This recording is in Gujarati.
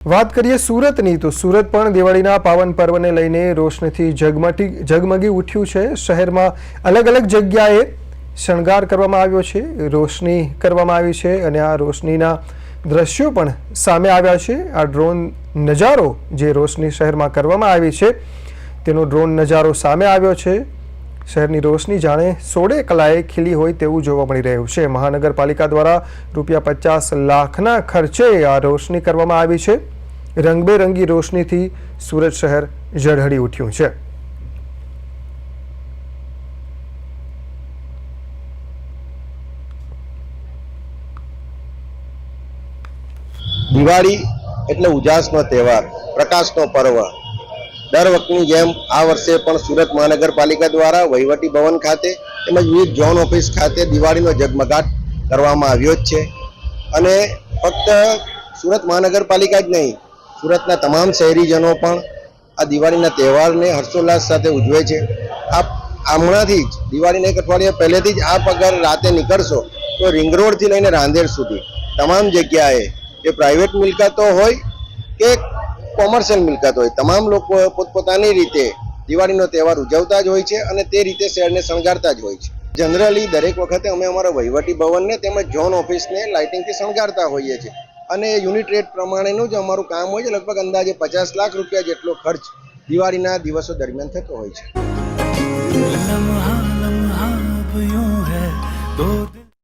વાત કરીએ સુરતની તો સુરત પણ દિવાળીના પાવન પર્વને લઈને રોશનીથી ઝગમગી ઉઠ્યું છે। શહેરમાં અલગ અલગ જગ્યાએ શણગાર કરવામાં આવ્યો છે, રોશની કરવામાં આવી છે અને આ રોશનીના દ્રશ્યો પણ સામે આવ્યા છે। આ ડ્રોન નજારો જે રોશની શહેરમાં કરવામાં આવી છે તેનો ડ્રોન નજારો સામે આવ્યો છે। શહેરની રોશની જાણે 16 કલાએ ખીલી હોય તેવું જોવા મળી રહ્યું છે। મહાનગરપાલિકા દ્વારા ₹50 લાખના ખર્ચે આ રોશની કરવામાં આવી છે। રંગબેરંગી રોશનીથી સુરત શહેર ઝળહળી ઉઠ્યું છે। દિવાળી એટલે ઉજાસનો તહેવાર, પ્રકાશનો પર્વ। દર વખતની જેમ આ વર્ષે પણ સુરત મહાનગરપાલિકા દ્વારા વહીવટી ભવન ખાતે તેમજ વિવિધ ઝોન ઓફિસ ખાતે દિવાળીનો ઝગમગાટ કરવામાં આવ્યો જ છે। અને ફક્ત સુરત મહાનગરપાલિકા જ નહીં, સુરતના તમામ શહેરીજનો પણ આ દિવાળીના તહેવારને હર્ષોલ્લાસ સાથે ઉજવે છે। હમણાંથી જ દિવાળીના એક અઠવાડિયા પહેલેથી જ આપ અગર રાતે નીકળશો તો રિંગ રોડથી લઈને રાંદેર સુધી તમામ જગ્યાએ એ પ્રાઇવેટ મિલકતો હોય કે કોમર્શિયલ મિલકત હોય, તમામ લોકો પોતપોતાની રીતે દિવાળીનો તહેવાર ઉજવતા જ હોય છે અને તે રીતે શહેરને શણગારતા જ હોય છે। જનરલી દરેક વખતે અમે અમારા વહીવટી ભવનને તેમજ ઝોન ઓફિસને લાઇટિંગથી શણગારતા હોઈએ છીએ અને યુનિટ રેટ પ્રમાણેનું જ અમારું કામ હોય છે। લગભગ અંદાજે ₹50 લાખ જેટલો ખર્ચ દિવાળીના દિવસો દરમિયાન થતો હોય છે।